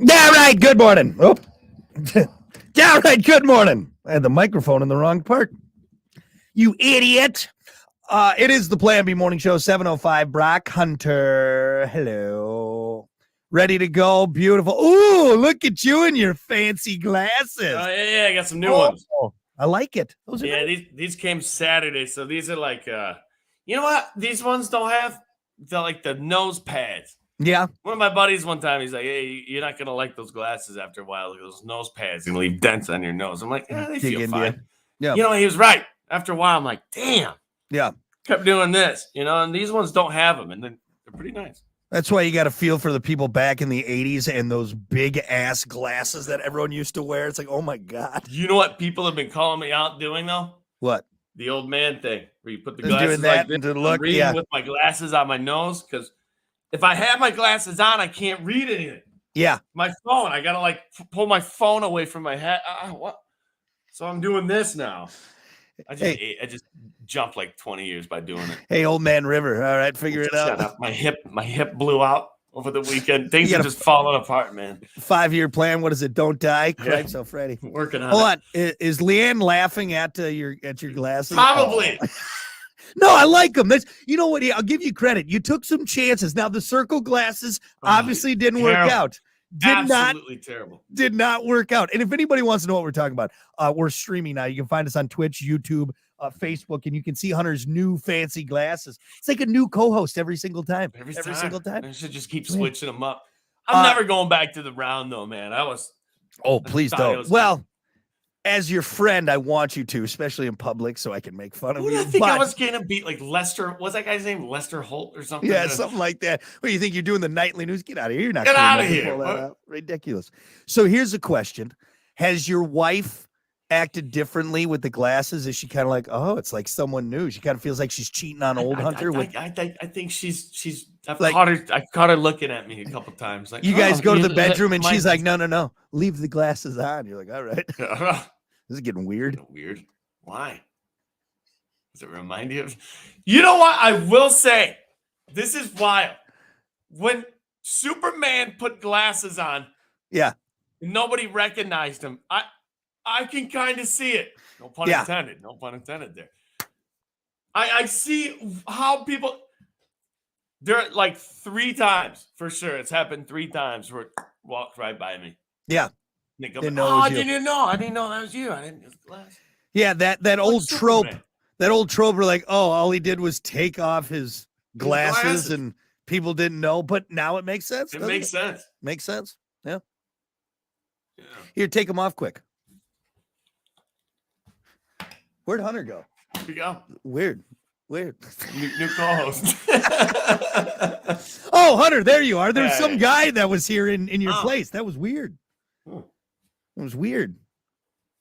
Yeah, right. Good morning. Oh. Yeah, right. Good morning. I had the microphone in the wrong part. You idiot. It is the Plan B Morning Show, 7:05. Brock Hunter. Hello. Ready to go. Beautiful. Ooh, look at you in your fancy glasses. Oh, yeah, I got some new ones. I like it. Those are these came Saturday, so these are like, you know what? These ones don't have the nose pads. Yeah. One of my buddies one time, he's like, hey, you're not going to like those glasses after a while. Those nose pads are going to leave dents on your nose. I'm like, yeah, they feel fine. Yeah. You know, he was right. After a while, I'm like, damn. Yeah. Kept doing this, and these ones don't have them, and they're pretty nice. That's why you got to feel for the people back in the 80s and those big-ass glasses that everyone used to wear. It's like, oh, my God. You know what people have been calling me out doing, though? What? The old man thing, where you put the glasses doing that like this. to look, I'm reading with my glasses on my nose, because if I have my glasses on, I can't read anything. Yeah. My phone, I got to, pull my phone away from my head. What? So I'm doing this now. I just jumped like 20 years by doing it. Hey, old man River. All right, figure it out. Shut up. My hip blew out over the weekend. Things are just falling apart, man. 5-year plan. What is it? Don't die. Cripes Alfredo. Working on Hold on. Is Leanne laughing at your glasses? Probably. Oh. No, I like them. You know what? I'll give you credit. You took some chances. Now the circle glasses obviously didn't work out. Absolutely terrible. Did not work out. And if anybody wants to know what we're talking about, we're streaming now. You can find us on Twitch, YouTube, Facebook, and you can see Hunter's new fancy glasses. It's like a new co-host every single time. Every single time. I should just keep switching them up. I'm never going back to the round, though, man. Oh, please don't. Well, as your friend, I want you to, especially in public, so I can make fun of you. I think I was going to beat like Lester. What's that guy's name? Lester Holt or something? Yeah, something like that. What do you think you're doing the nightly news? Get out of here. You're not Get out of here. Ridiculous. So here's a question. Has your wife acted differently with the glasses? Is she kind of like, oh, it's like someone new? She kind of feels like she's cheating on old Hunter. I think she's I caught her looking at me a couple times. Like, you guys go to the bedroom and she's like, no, leave the glasses on. You're like, all right. This is getting weird. Weird. Why? Does it remind you of? You know what? I will say, this is wild. When Superman put glasses on, nobody recognized him. I can kind of see it. No pun intended. No pun intended there. I see how people. There are like 3 times for sure. It's happened 3 times where it walked right by me. Yeah. I didn't know. I didn't know that was you. I didn't use glasses. Yeah, that old trope. That old trope where like, oh, all he did was take off his glasses and people didn't know. But now it makes sense. It makes sense. Makes sense. Yeah. Here, take them off quick. Where'd Hunter go? Here we go. Weird. New co-host. Oh, Hunter, there you are. There's some guy that was here in your place. That was weird. It was weird.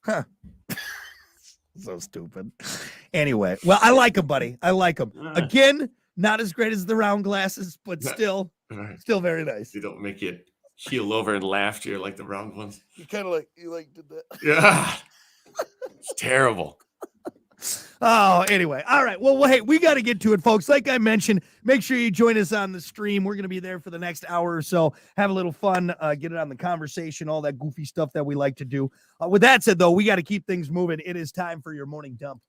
Huh. So stupid. Anyway, well, I like him, buddy. I like him. Again, not as great as the round glasses, but still very nice. They don't make you keel over in laughter like the round ones. You kind of did that. Yeah. It's terrible. Oh, anyway. All right. Well, hey, we got to get to it, folks. Like I mentioned, make sure you join us on the stream. We're going to be there for the next hour or so. Have a little fun, get it on the conversation, all that goofy stuff that we like to do. With that said, though, we got to keep things moving. It is time for your morning dump.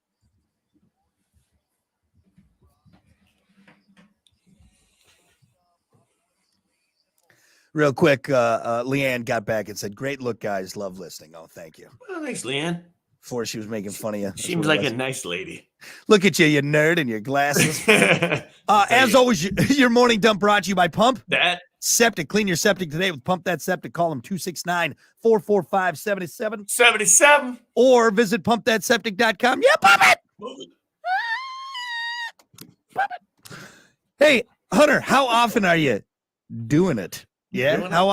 Real quick, Leanne got back and said, great look, guys. Love listening. Oh, thank you. Well, thanks, Leanne. Before she was making fun of you. Seems like a nice lady. Look at you, you nerd, and your glasses. As always, your morning dump brought to you by Pump That Septic. Clean your septic today with Pump That Septic. Call them 269-445-7777. Or visit pumpthatseptic.com. Yeah, pump it. Pump it. Hey, Hunter, how often are you doing it? Yeah. How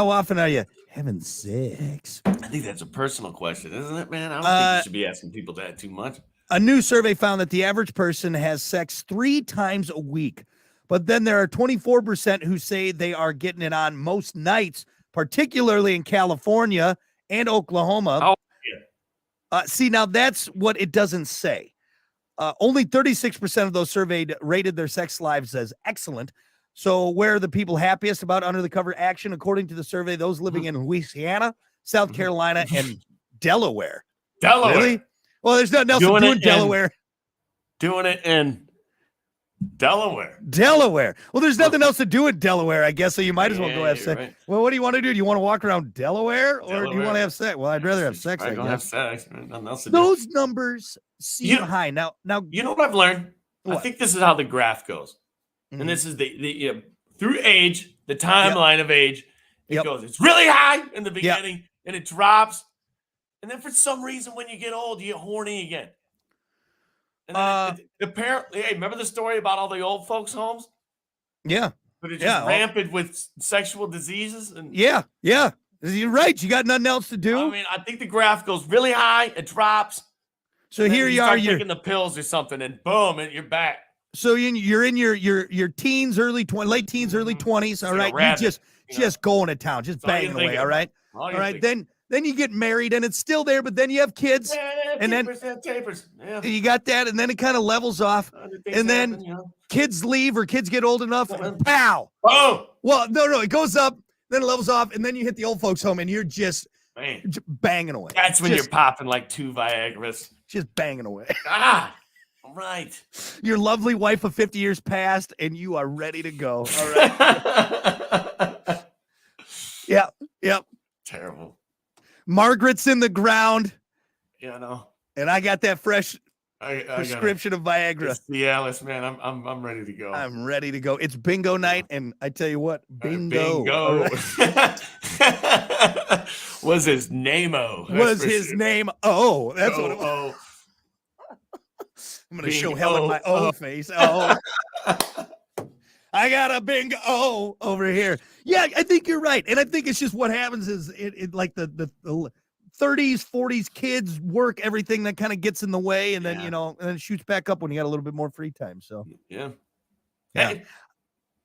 often are you having sex? I think that's a personal question, isn't it, man? I don't think you should be asking people that too much. A new survey found that the average person has sex 3 times a week, but then there are 24% who say they are getting it on most nights, particularly in California and Oklahoma. Oh, yeah. See, now that's what it doesn't say. Only 36% of those surveyed rated their sex lives as excellent. So where are the people happiest about under the cover action? According to the survey, those living in Louisiana, South Carolina, and Delaware. Delaware. Really? Well, there's nothing else to do in Delaware. Doing it in Delaware. Delaware. Well, there's nothing else to do in Delaware, I guess, so you might as well go have sex. Right. Well, what do you want to do? Do you want to walk around Delaware or do you want to have sex? Well, I'd rather have sex, I guess. Have sex. Nothing else to Those numbers seem high. Now, you know what I've learned? What? I think this is how the graph goes. Mhm. And this is the through age, the timeline of age. It goes, it's really high in the beginning and it drops. And then for some reason, when you get old, you get horny again. And then apparently, hey, remember the story about all the old folks' homes? Yeah. But it's just rampant with sexual diseases. And yeah. You're right. You got nothing else to do. I mean, I think the graph goes really high, it drops. So here you are, you're taking the pills or something, and boom, and you're back. So you're in your teens, late teens, early 20s. All right, you just going to town, just banging away. All right, all right. Then you get married, and it's still there, but then you have kids, and then tapers. Yeah. You got that, and then it kind of levels off, and then kids leave or kids get old enough. And pow! Oh, well, no, it goes up, then it levels off, and then you hit the old folks' home, and you're just banging away. That's when you're popping like 2 Viagras, just banging away. All right. Your lovely wife of 50 years passed, and you are ready to go. All right. Yep. Terrible. Margaret's in the ground. Yeah, I know. And I got that fresh prescription of Viagra. Cialis, man. I'm ready to go. I'm ready to go. It's bingo night, and I tell you what, bingo. Right. Was his name-o. Was his name? Oh, that's what it was. I'm going to show Helen my O face. Oh, I got a bingo over here. Yeah, I think you're right. And I think it's just what happens is it like the 30s, 40s kids work everything that kind of gets in the way. And then, and then it shoots back up when you got a little bit more free time. So, yeah. I'm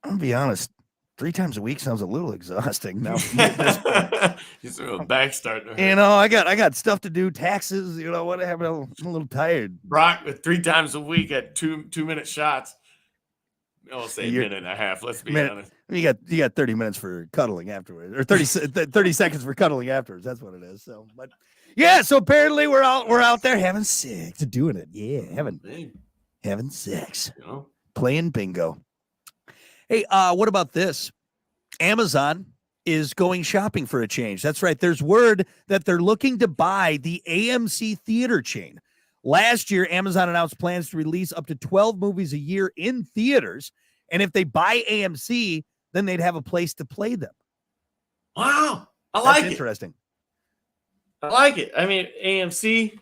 going to be honest. 3 times a week sounds a little exhausting now. He's a back starter. I got stuff to do, taxes, whatever. I'm a little tired. Brock with 3 times a week at 2-minute shots. I'll say a minute and a half. Let's be honest. You got 30 minutes for cuddling afterwards, or 30 seconds for cuddling afterwards. That's what it is. So, but yeah. So apparently we're out there having sex, doing it. Yeah, having sex, playing bingo. Hey, what about this? Amazon is going shopping for a change. That's right. There's word that they're looking to buy the AMC theater chain. Last year, Amazon announced plans to release up to 12 movies a year in theaters. And if they buy AMC, then they'd have a place to play them. Wow. That's interesting. I like it. I mean, AMC, I'm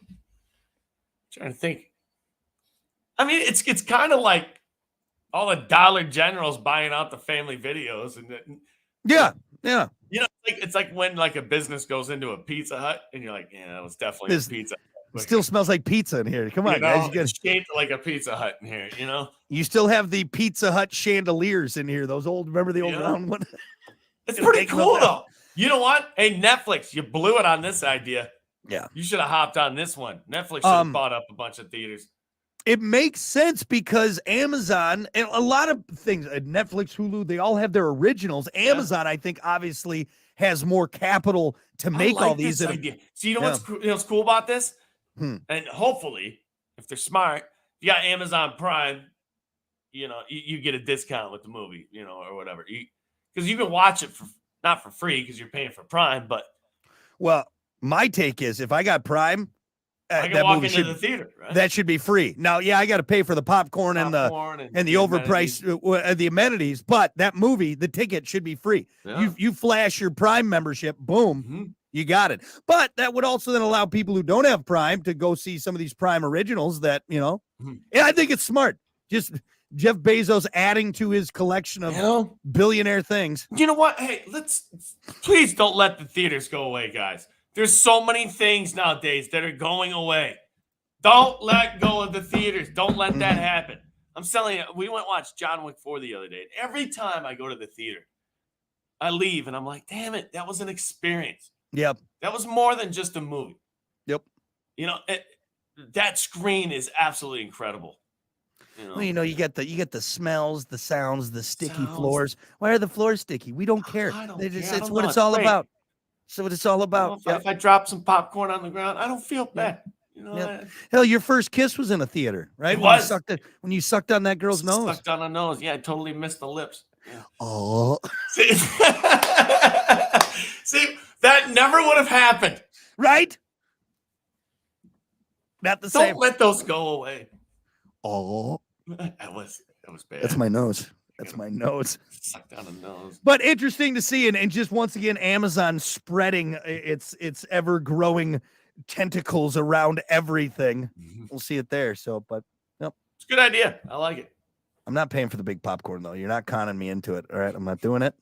trying to think. I mean, it's kind of like all the Dollar Generals buying out the family videos. Yeah. It's like when like a business goes into a Pizza Hut and you're like, yeah, that was definitely a Pizza Hut. It still smells like pizza in here. Come on, guys. You it's shaped like a Pizza Hut in here, You still have the Pizza Hut chandeliers in here. Those old, remember the old round one? It's pretty cool, though. You know what? Hey, Netflix, you blew it on this idea. Yeah. You should have hopped on this one. Netflix should have bought up a bunch of theaters. It makes sense because Amazon and a lot of things, Netflix, Hulu, they all have their originals. Amazon, I think, obviously has more capital to make all these. Idea. So you know what's cool about this? And hopefully, if they're smart, you got Amazon Prime, you get a discount with the movie, or whatever. Because you can watch it for not for free because you're paying for Prime, but my take is if I got Prime, I can walk into the theater. Right? That should be free. Now, I got to pay for the popcorn and the overpriced the amenities, but that movie, the ticket should be free. Yeah. You flash your Prime membership, boom, you got it. But that would also then allow people who don't have Prime to go see some of these Prime originals that Yeah, I think it's smart. Just Jeff Bezos adding to his collection of billionaire things. You know what? Hey, please don't let the theaters go away, guys. There's so many things nowadays that are going away. Don't let go of the theaters. Don't let that happen. I'm telling you, we went and watched John Wick 4 the other day. Every time I go to the theater, I leave and I'm like, damn it, that was an experience. Yep. That was more than just a movie. Yep. That screen is absolutely incredible. Well, you get the smells, the sounds, the sticky Sounds. floors. Why are the floors sticky? We don't care. I don't It's care. I it's don't what know. it's It's all great. about. So what it's all You know, about. if I drop some popcorn on the ground, I don't feel bad. You know, Yep. Hell, your first kiss was in a theater, right? It was. When you sucked on that girl's nose. Sucked on a nose. Yeah, I totally missed the lips. Yeah. Oh, See, see, that never would have happened. right? Not the same. Don't let those go away. Oh, That was bad. that's my nose. That's my nose. Sucked on a nose. But interesting to see, and just once again, Amazon spreading its ever growing tentacles around everything. We'll see it there. So, but nope. It's a good idea. I like it. I'm not paying for the big popcorn though. You're not conning me into it. All right, I'm not doing it.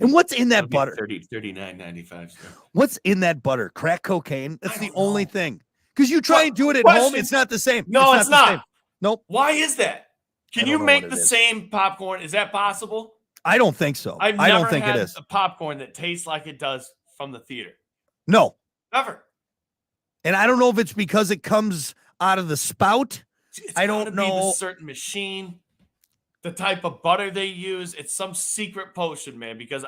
And what's in that butter? $39.95. What's in that butter? Crack cocaine. That's I the don't only know. thing. Because you try and do it at home, it's not the same. No, it's the not. same. Nope. Why is that? Can I you don't know make what the it is. same popcorn? Is that possible? I don't think so. I've I don't never think had it is. a popcorn that tastes like it does from the theater. No. Never. And I don't know if it's because it comes out of the spout. It's I gotta don't be the know. certain machine, the type of butter they use. It's some secret potion, man. Because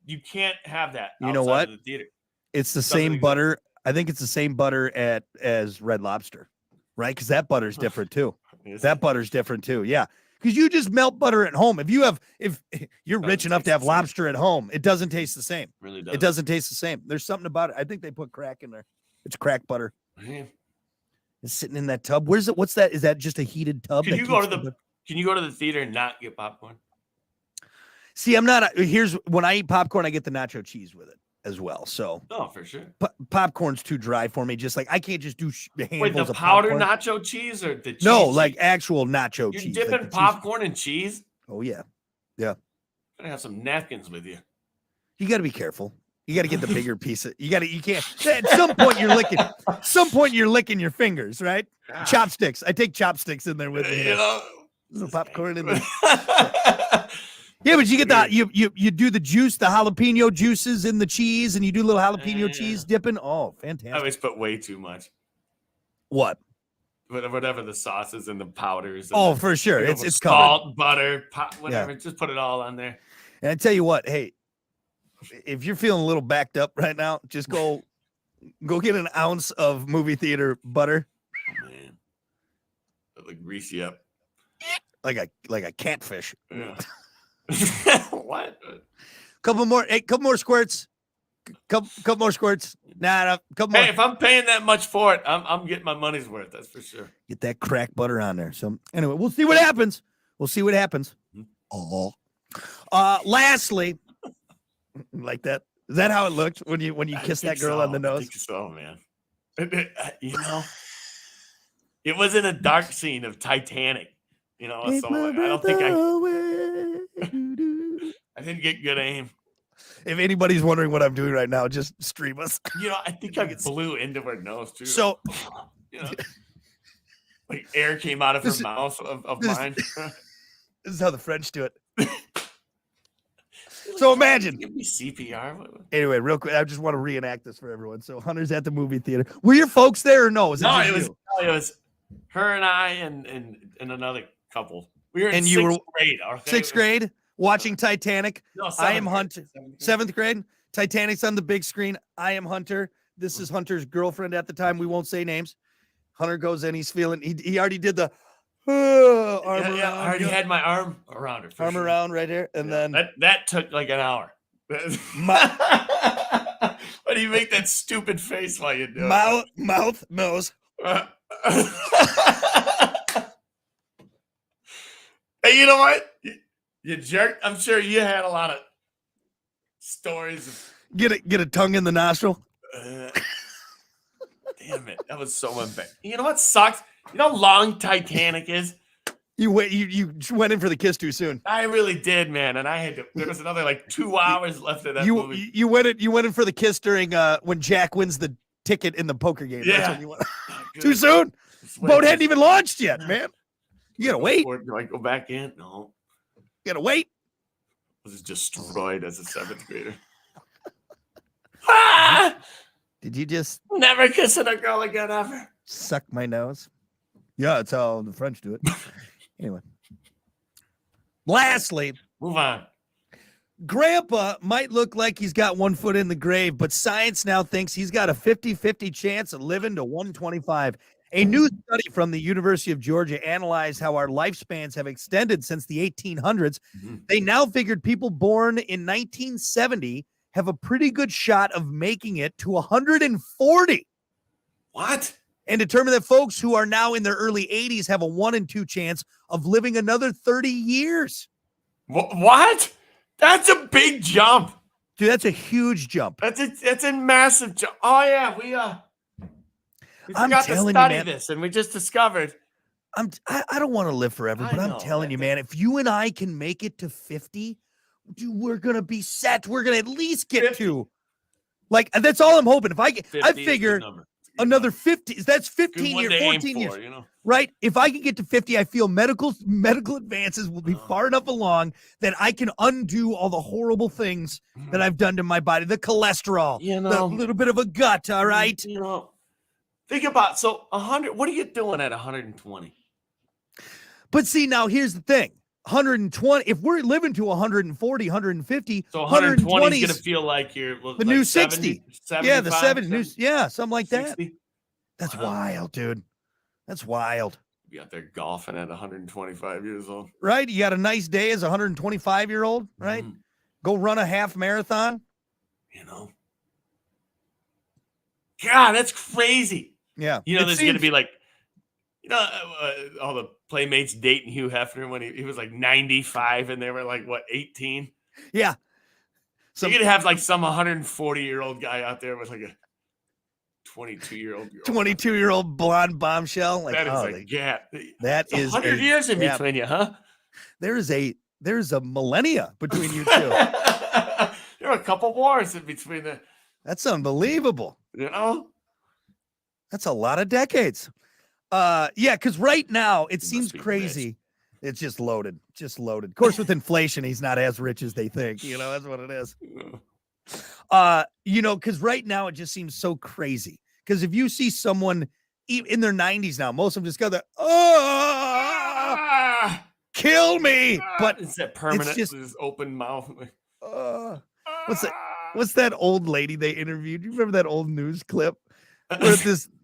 you can't have that. You know outside what? of the theater. It's the Doesn't same exist. butter. I think it's the same butter as Red Lobster, right? Because that butter's different too. Is That it? butter's different too. Yeah. Because you just melt butter at home. If you're Doesn't rich enough taste to have the same. lobster at home, it doesn't taste the same. Really does. It doesn't taste the same. There's something about it. I think they put crack in there. It's crack butter. Man. It's sitting in that tub. Where's it? What's that? Is that just a heated tub? Can that you go keeps to the Can you go to the theater and not get popcorn? See, I'm not. Here's when I eat popcorn, I get the nacho cheese with it as well. So Oh, for sure. popcorn's too dry for me. Just like I can't just do handfuls Wait, the of powder popcorn. nacho cheese or the cheese? No, like cheese? actual nacho You're cheese. dipping like the cheese- popcorn in cheese? Oh yeah, Gotta have some napkins with you. you got to be careful. You got to get the bigger piece. You can't. At some point you're licking. Some point you're licking your fingers, right? God. Chopsticks. I take chopsticks in there with me. You know, Little popcorn in there. Yeah, but you get the you do the juice, the jalapeno juices in the cheese, and you do little jalapeno cheese dipping. Oh, I fantastic! always put way too much. What? Whatever the sauces and the powders. And Oh, the, for sure. you know, It's covered. salt, butter, whatever. Just put it all on there. And I tell you what, hey, if you're feeling a little backed up right now, just go get an ounce of movie theater butter, Oh, man, it'll grease you up. like a catfish. Yeah. What? Couple more squirts. Couple more squirts. Nah, couple more. Hey, if I'm paying that much for it, I'm getting my money's worth. That's for sure. Get that crack butter on there. So anyway, we'll see what happens. We'll see what happens. Oh. Lastly, like that. Is that how it looked when you kiss that girl on the I nose? think so, man. You know, it was in a dark scene of Titanic. You know, Take so my I don't breath think away. Doo-doo. I didn't get good aim. If anybody's wondering what I'm doing right now, just stream us. You know, I think I blew into her nose too. So you know, like air came out of her This is- mouth of this- mine. this is how the French do it. So imagine. Give me CPR. What- Anyway, real quick, I just want to reenact this for everyone. So Hunter's at the movie theater. Were your folks there or no? Was it No, just it you? was her and I and another couple. We were in And you sixth were grade. Okay? Sixth grade, watching Titanic. No, I am seventh grade. Hunter. Seventh grade, Titanic's on the big screen. I am Hunter. This is Hunter's girlfriend at the time. We won't say names. Hunter goes in. He's feeling. He already did the arm Yeah, around. I already had my arm around her. for arm sure. around right here, and Yeah, then that took like an hour. Why do you make that stupid face while you do mouth, nose. it? Hey, you know what? You jerk. I'm sure you had a lot of stories of Get a tongue in the nostril. damn it. That was so embarrassing. You know what sucks? You know how long Titanic is? You went in for the kiss too soon. I really did, man. And I had to, there was another like 2 hours left of that movie. You went in for the kiss during when Jack wins the ticket in the poker game. That's Yeah. when you went. Oh, Too good. soon. Swear Boat to hadn't even launched yet, man. You gotta wait. Or do I go back in? No. You gotta wait. I was destroyed as a 7th grader. Ah! Did you just Never kissing a girl again ever. suck my nose? Yeah, that's how the French do it. Anyway. Lastly, move on. Grandpa might look like he's got 1 foot in the grave, but science now thinks he's got a 50-50 chance of living to 125. A new study from the University of Georgia analyzed how our lifespans have extended since the 1800s. They now figured people born in 1970 have a pretty good shot of making it to 140. What? And determined that folks who are now in their early 80s have a 1 in 2 chance of living another 30 years. What? That's a big jump. Dude, that's a huge jump. That's a massive jump. Oh yeah, we forgot to study this, and we just discovered. I don't want to live forever, but I'm telling you, man, if you and I can make it to 50, dude, we're gonna be set. We're gonna at least get 50. To like that's all I'm hoping. If I figure another 50, that's 15 years, 14 years, you know? Right? If I can get to 50, I feel medical advances will be far enough along that I can undo all the horrible things that I've done to my body, the cholesterol, the little bit of a gut. All right. Think about 100. What are you doing at 120? But see, now here's the thing. 120, if we're living to 140, 150, so 120 is going to feel like you're the new 60. 70, yeah, the 70, something like 60? That. That's wild, dude. That's wild. Be out there golfing at 125 years old. Right? You got a nice day as a 125-year-old, right? Go run a half marathon. God, that's crazy. Yeah. There's going to be like, all the Playmates dating Hugh Hefner when he was like 95 and they were like, what, 18? Yeah. So you could have like some 140-year-old guy out there with like a 22-year-old girl. 22-year-old blonde bombshell. Like, that is a gap. That is 100 years in between you, huh? There's a millennia between you two. There are a couple wars in between the. That's unbelievable. That's a lot of decades. Yeah, because right now it seems crazy. Rich. It's just loaded. Of course, with inflation, he's not as rich as they think. That's what it is. Because right now it just seems so crazy. Because if you see someone in their 90s now, most of them just go there, kill me. But it's that permanent, it's just this open mouth. What's that old lady they interviewed? Do you remember that old news clip? Where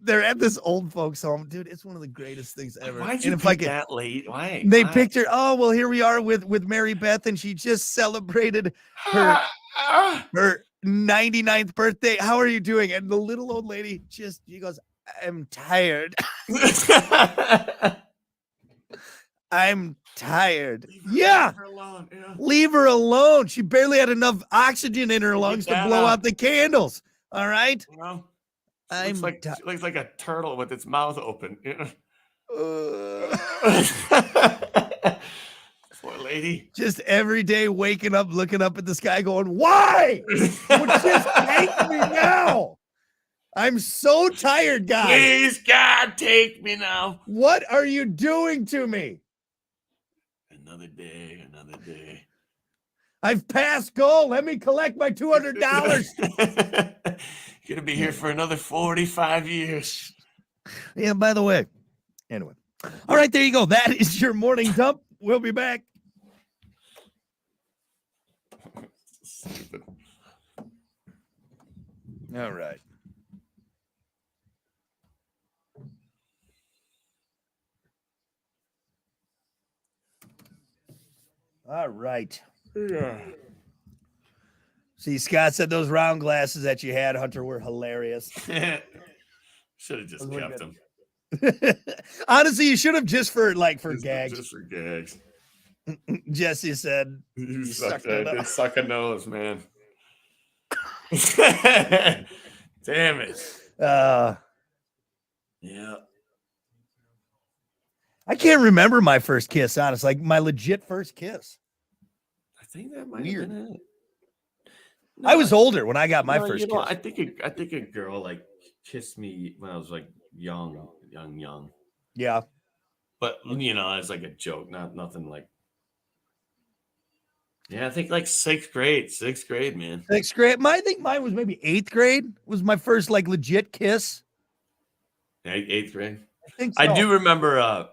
they're at this old folks home, dude. It's one of the greatest things ever. Why'd you pick that late? Why? They picked her. Oh well, here we are with Mary Beth, and she just celebrated her 99th birthday. How are you doing? And the little old lady she goes, "I'm tired." I'm tired. Leave her alone. Yeah. Leave her alone. She barely had enough oxygen in her lungs to blow out the candles. All right. She looks like a turtle with its mouth open. Poor lady. Just every day waking up, looking up at the sky, going, "Why? Just take me now. I'm so tired, guys. Please, God, take me now. What are you doing to me? Another day. I've passed goal. Let me collect my $200. Gonna be here for another 45 years. Yeah, by the way. Anyway. All right, there you go. That is your morning dump. We'll be back. All right. All right. Yeah. See, Scott said those round glasses that you had, Hunter, were hilarious. Should have just kept them. Honestly, you should have just for gags. Just for gags. Jesse said, "You suck a nose, man." Damn it. Yeah. I can't remember my first kiss, honestly. Like my legit first kiss. I think that might have been it. No, I was older when I got my first kiss. I think a girl like kissed me when I was like young. Yeah. But it's like a joke, nothing like. Yeah, I think like sixth grade, man. Sixth grade. I think mine was maybe 8th grade. Was my first like legit kiss. 8th grade. I think so. I do remember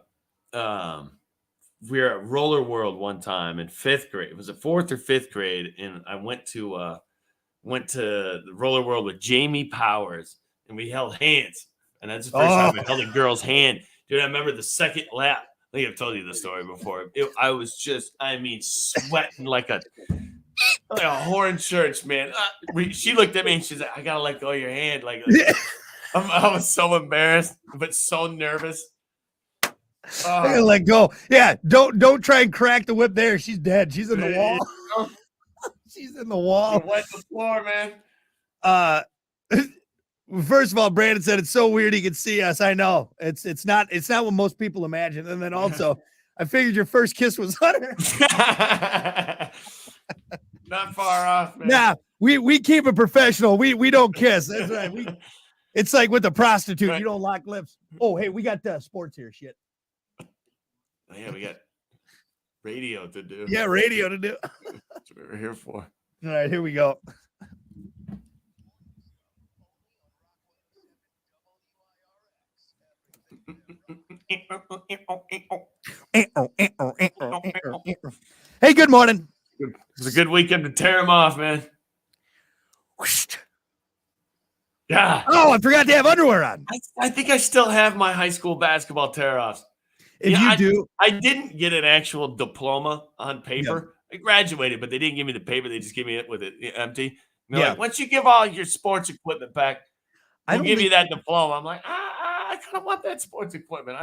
we were at Roller World one time in 5th grade. It was a 4th or 5th grade, and I went to the Roller World with Jamie Powers, and we held hands. And that's the first time I held a girl's hand. Dude, I remember the second lap. I think I've told you the story before. I was just, sweating like a horn church, man. She looked at me and she's like, "I gotta let go of your hand." I was so embarrassed, but so nervous. I gotta let go. Yeah, don't try and crack the whip there. She's dead. She's in the wall. She's in the wall. Wet the floor, man. First of all, Brandon said it's so weird he could see us. I know it's not what most people imagine. And then also, I figured your first kiss was on her. Not far off, man. Nah, we keep it professional. We don't kiss. That's right. It's like with the prostitute. Right. You don't lock lips. Oh, hey, we got sports here. Shit. Yeah, we got radio to do. Yeah, radio to do. That's what we're here for. All right, here we go. Hey, good morning. It was a good weekend to tear them off, man. Yeah. Oh, I forgot to have underwear on. I think I still have my high school basketball tear-offs. I didn't get an actual diploma on paper. Yeah. I graduated, but they didn't give me the paper. They just gave me it with it empty. Like, once you give all your sports equipment back, we'll give you that diploma. I'm like, I kind of want that sports equipment.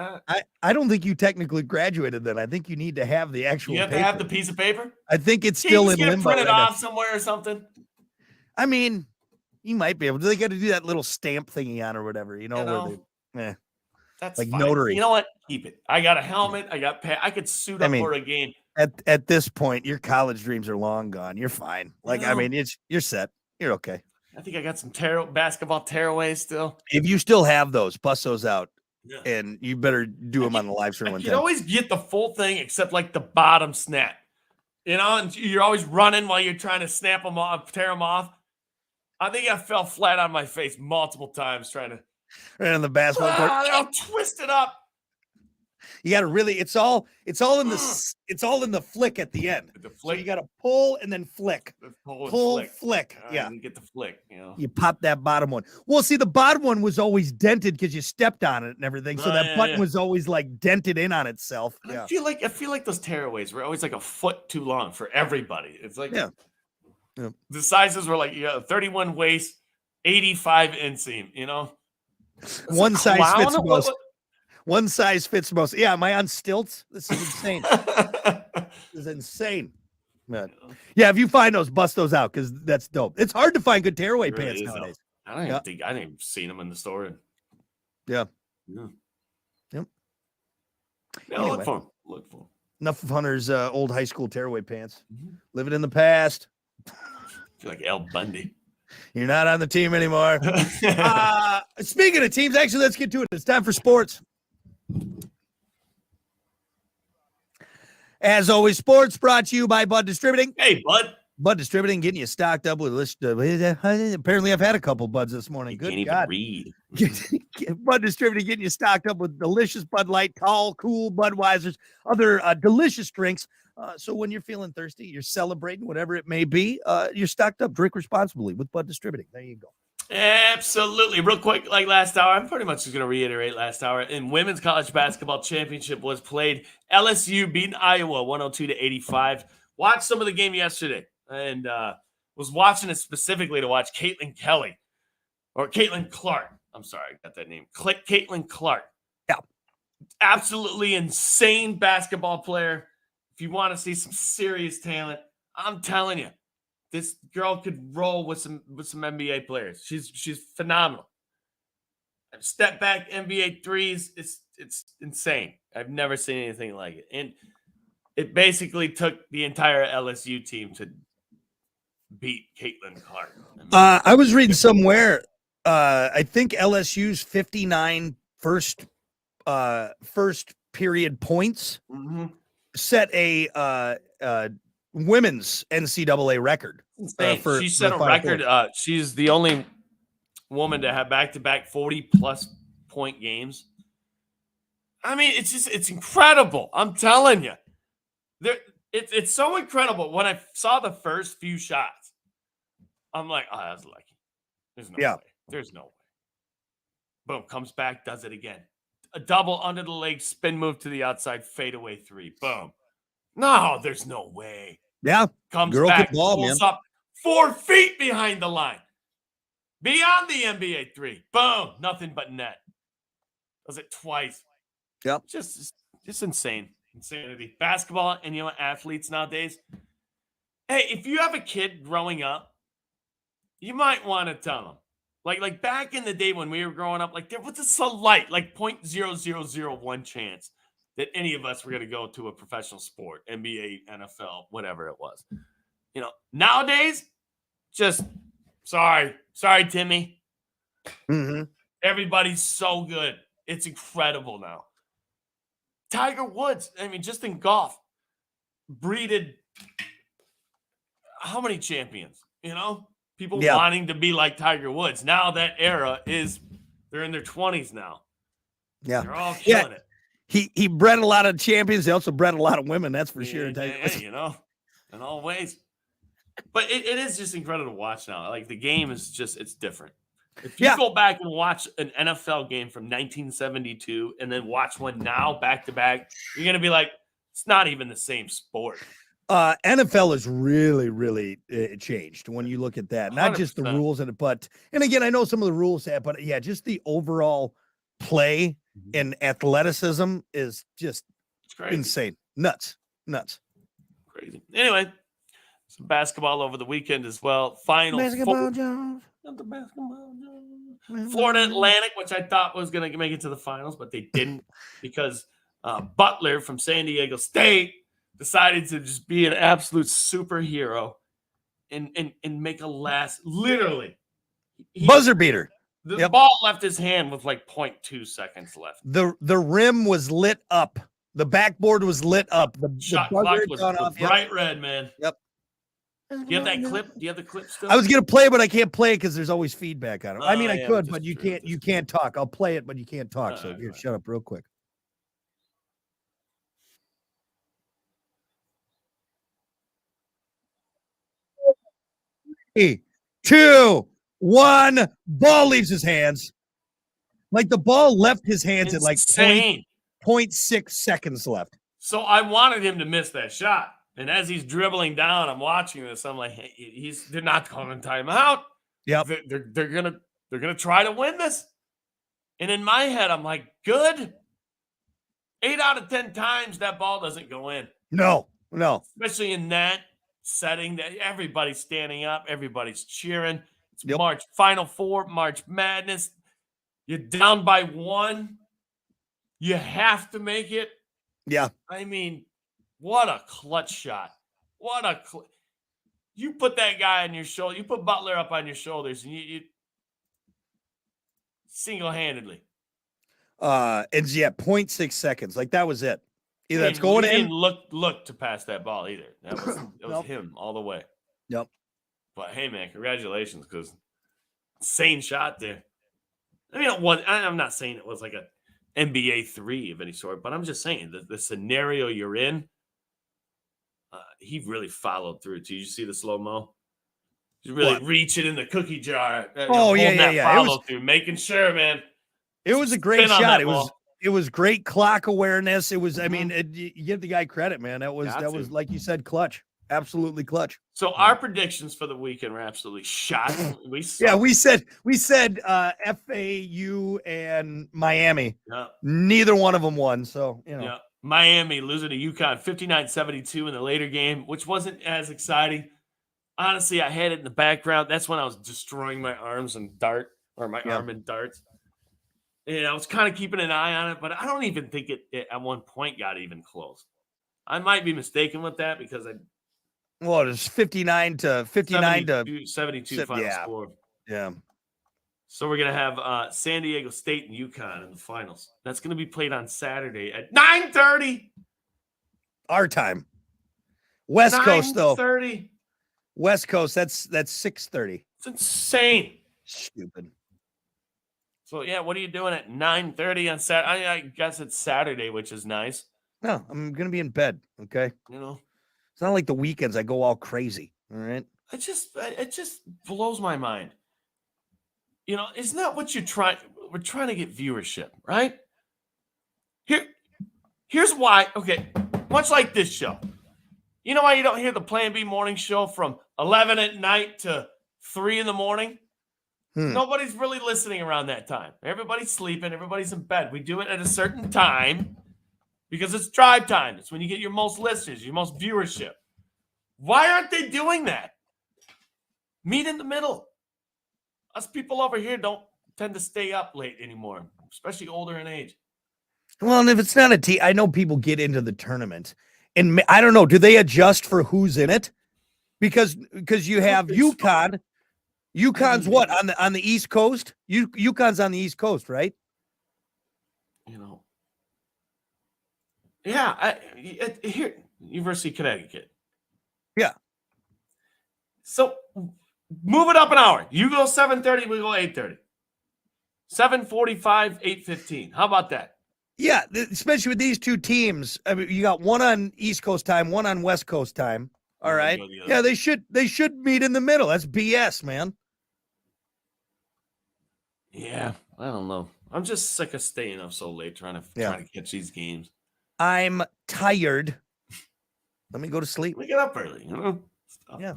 I don't think you technically graduated then. I think you need to have the actual. You have to have the piece of paper. I think it's still in limbo. Print it off somewhere or something. I mean, you might be able to. They got to do that little stamp thingy on or whatever. That's like fine. Notary. You know what? Keep it. I got a helmet. I got I could suit up for a game. At this point, your college dreams are long gone. You're fine. You're set. You're okay. I think I got some basketball tearaways still. If you still have those, bust those out, and you better do them on the live stream. You always get the full thing except like the bottom snap, and you're always running while you're trying to snap them off, tear them off. I think I fell flat on my face multiple times trying to. Right on the basketball court. I'll twist it up. You got to really. It's all in the flick at the end. The flick. So you got to pull and then flick. Pull, flick. Yeah. You get the flick. You pop that bottom one. Well, see, the bottom one was always dented because you stepped on it and everything. So that button was always like dented in on itself. Yeah. I feel like those tearaways were always like a foot too long for everybody. It's like the sizes were like 31 waist, 85 inseam. One size fits most. One size fits most. Yeah, am I on stilts? This is insane. This is insane. Man. Yeah, if you find those, bust those out because that's dope. It's hard to find good tearaway pants nowadays. I don't even think I didn't seen them in the store. Yeah. Yep. Anyway, look for them. Enough of Hunter's old high school tearaway pants. Mm-hmm. Living in the past. I feel like Al Bundy. You're not on the team anymore. Speaking of teams, actually, let's get to it. It's time for sports. As always, sports brought to you by Bud Distributing. Hey, Bud. Bud Distributing, getting you stocked up with a list. Apparently, I've had a couple Buds this morning. Good God. Read. Bud Distributing, getting you stocked up with delicious Bud Light, tall, cool Budweisers, other delicious drinks. So when you're feeling thirsty, you're celebrating, whatever it may be, you're stocked up. Drink responsibly with Bud Distributing. There you go. Absolutely. Real quick, like last hour, I'm pretty much just going to reiterate last hour. In women's college basketball championship was played. LSU beating Iowa 102-85. Watched some of the game yesterday and was watching it specifically to watch Caitlin Clark. I'm sorry, I got that name. Caitlin Clark. Yeah. Absolutely insane basketball player. If you want to see some serious talent, I'm telling you, this girl could roll with some NBA players. She's phenomenal. Step back NBA threes, it's insane. I've never seen anything like it. And it basically took the entire LSU team to beat Caitlin Clark. I was reading somewhere, I think LSU's 59 first period points set a women's NCAA record. She set a record. She's the only woman to have back-to-back 40-plus point games. I mean, it's incredible. I'm telling you. It's so incredible. When I saw the first few shots, I'm like, oh, that's lucky. There's no way. There's no way. Boom, comes back, does it again. A double under the leg, spin move to the outside, fadeaway three. Boom. No, there's no way. Yeah. Comes Girl back, kick ball, pulls man. up 4 feet behind the line. Beyond the NBA three. Boom. Nothing but net. Does it twice. Yep. Just insane. Insanity. Basketball and athletes nowadays. Hey, if you have a kid growing up, you might want to tell them. Like back in the day when we were growing up, like there was a slight, like 0.0001 chance that any of us were going to go to a professional sport, NBA, NFL, whatever it was. Nowadays, just sorry, Timmy. Mm-hmm. Everybody's so good. It's incredible now. Tiger Woods, I mean, just in golf, breeded how many champions? People wanting to be like Tiger Woods. Now that era they're in their 20s now. Yeah. They're all killing it. He bred a lot of champions. He also bred a lot of women, that's for sure. In all ways. But it is just incredible to watch now. Like the game is it's different. If you go back and watch an NFL game from 1972 and then watch one now back to back, you're going to be like, it's not even the same sport. NFL has really, really changed when you look at that. Not 100%. Just the rules and again, I know some of the rules have, but yeah, just the overall play and athleticism is just insane. Nuts. Crazy. Anyway, some basketball over the weekend as well. Final basketball, Jones. Not the basketball, Jones. Florida Atlantic, which I thought was going to make it to the finals, but they didn't because Butler from San Diego State decided to just be an absolute superhero and make a last, literally. Buzzer beater. The ball left his hand with like 0.2 seconds left. The rim was lit up. The backboard was lit up. The shot clock was bright red, man. Yep. Do you have that clip? Do you have the clip still? I was gonna play it, but I can't play it because there's always feedback on it. I mean, I could, but you true. You can't talk. I'll play it, but you can't talk. So here, shut up real quick. 3, 2, 1. Ball leaves his hands. Like the ball left his hands at like 0.6 seconds left. So I wanted him to miss that shot. And as he's dribbling down, I'm watching this. I'm like, hey, they're not calling timeout. Yep. They're gonna try to win this. And in my head, I'm like, good. 8 out of 10 times that ball doesn't go in. No. Especially in that setting that everybody's standing up, everybody's cheering. It's March Final Four, March Madness. You're down by 1. You have to make it. Yeah. I mean, what a clutch shot. You put that guy on your shoulder. You put Butler up on your shoulders and you single-handedly. And 0.6 seconds. Like that was it. Either it's going in. Didn't look to pass that ball either. That was him all the way. Yep. But hey, man, congratulations, because insane shot there. I mean, I'm not saying it was like a NBA 3 of any sort, but I'm just saying that the scenario you're in, he really followed through. Did you see the slow-mo? He's really reaching in the cookie jar. Follow through, making sure, man. It was a great shot. It was great clock awareness. It was, I mean, you give the guy credit, man. That was like you said, clutch. Absolutely clutch. So our predictions for the weekend were absolutely shot. We said FAU and Miami. Yeah. Neither one of them won. So Miami losing to UConn 59-72 in the later game, which wasn't as exciting. Honestly, I had it in the background. That's when I was destroying my arms and arm in darts. And I was kind of keeping an eye on it, but I don't even think it at one point got even close. I might be mistaken with that because it was 59 to 72 final score. Yeah. So we're going to have San Diego State and UConn in the finals. That's going to be played on Saturday at 9:30. Our time. West Coast, though. 9:30. West Coast, that's 6:30. It's insane. Stupid. So, yeah, what are you doing at 9:30 on Saturday? I guess it's Saturday, which is nice. No, I'm gonna be in bed. Okay. You know, It's not like the weekends I go all crazy. All right. it just blows my mind. You know, isn't that what you're trying? We're trying to get viewership, right? Here's why. Okay, much like this show. You know why you don't hear the Plan B morning show from 11 at night to 3 in the morning? Nobody's really listening around that time. Everybody's sleeping. Everybody's in bed. We do it at a certain time because it's drive time. It's when you get your most listeners, your most viewership. Why aren't they doing that? Meet in the middle. Us people over here don't tend to stay up late anymore, especially older in age. Well, and if it's not a team, I know people get into the tournament, and I don't know. Do they adjust for who's in it? Because you have UConn. UConn's what on the East Coast? UConn's on the East Coast, right? You know. Yeah, here, University of Connecticut. Yeah. So move it up an hour. You go 7:30, we go 8:30. 7:45, 8:15. How about that? Yeah, especially with these two teams. I mean, you got one on East Coast time, one on West Coast time. All right. Yeah, they should meet in the middle. That's BS, man. Yeah, I don't know. I'm just sick of staying up so late trying to catch these games. I'm tired. Let me go to sleep. We get up early, you know? Yeah.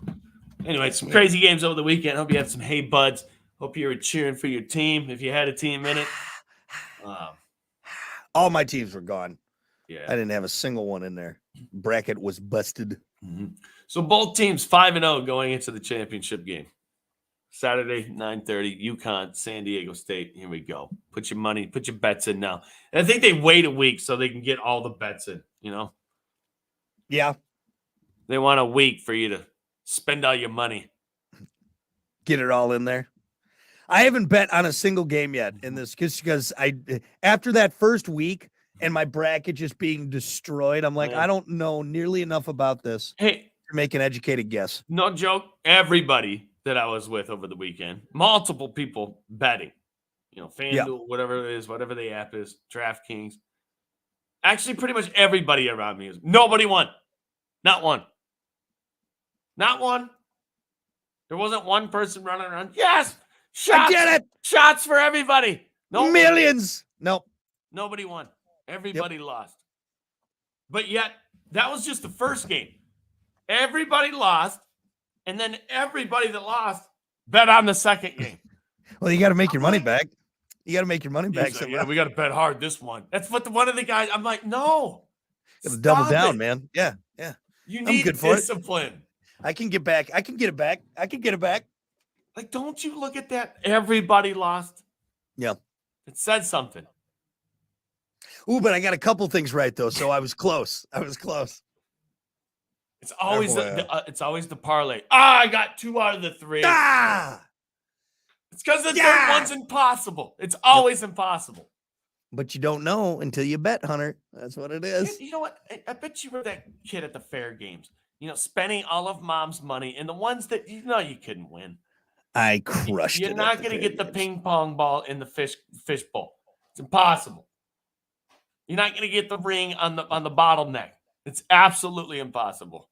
Anyway, some crazy games over the weekend. Hope you had some hay buds. Hope you were cheering for your team if you had a team in it. All my teams were gone. Yeah. I didn't have a single one in there. Bracket was busted. Mm-hmm. So both teams 5-0 going into the championship game. Saturday, 9:30, UConn, San Diego State. Here we go. Put your bets in now. And I think they wait a week so they can get all the bets in, you know? Yeah. They want a week for you to spend all your money. Get it all in there. I haven't bet on a single game yet in this because after that first week and my bracket just being destroyed, I'm like, I don't know nearly enough about this to make an educated guess. No joke. Everybody that I was with over the weekend, multiple people betting, you know, FanDuel, whatever it is, whatever the app is, DraftKings. Actually, pretty much everybody around me nobody won. Not one. Not one. There wasn't one person running around. Yes. Shots, I get it. Shots for everybody. Millions. Nope. Nobody won. Everybody lost. But yet, that was just the first game. Everybody lost, and then everybody that lost bet on the second game. Well, you got to make your money back. You got to make your money back. Like, yeah, we got to bet hard this one. That's what one of the guys. I'm like, no. Got to double down, man. Yeah. You need discipline. I can get back. I can get it back. Like, don't you look at that? Everybody lost. Yeah. It said something. Ooh, but I got a couple things right, though, so I was close. It's always the parlay. I got 2 out of the 3. It's because the third one's impossible. It's always impossible. But you don't know until you bet, Hunter. That's what it is. You know what? I bet you were that kid at the fair games, you know, spending all of mom's money and the ones that you know you couldn't win. I crushed it. You're not going to get the ping pong ball in the fish bowl. It's impossible. You're not going to get the ring on the bottleneck. It's absolutely impossible.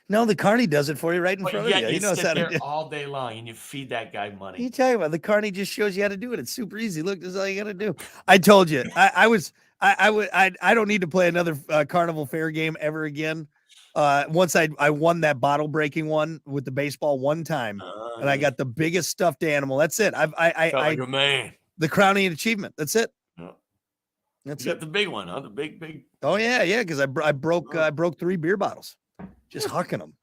No, the carny does it for you right in front of you. You know, sit there all day long and you feed that guy money. What are you talking about? The carny just shows you how to do it. It's super easy. Look, this is all you got to do. I told you. I don't need to play another carnival fair game ever again. Once I won that bottle breaking one with the baseball one time, and I got the biggest stuffed animal. That's it. Like a man. The crowning achievement. That's it. Yeah. That's you got the big one, huh? The big. Oh yeah, because I broke 3 beer bottles, just hucking them.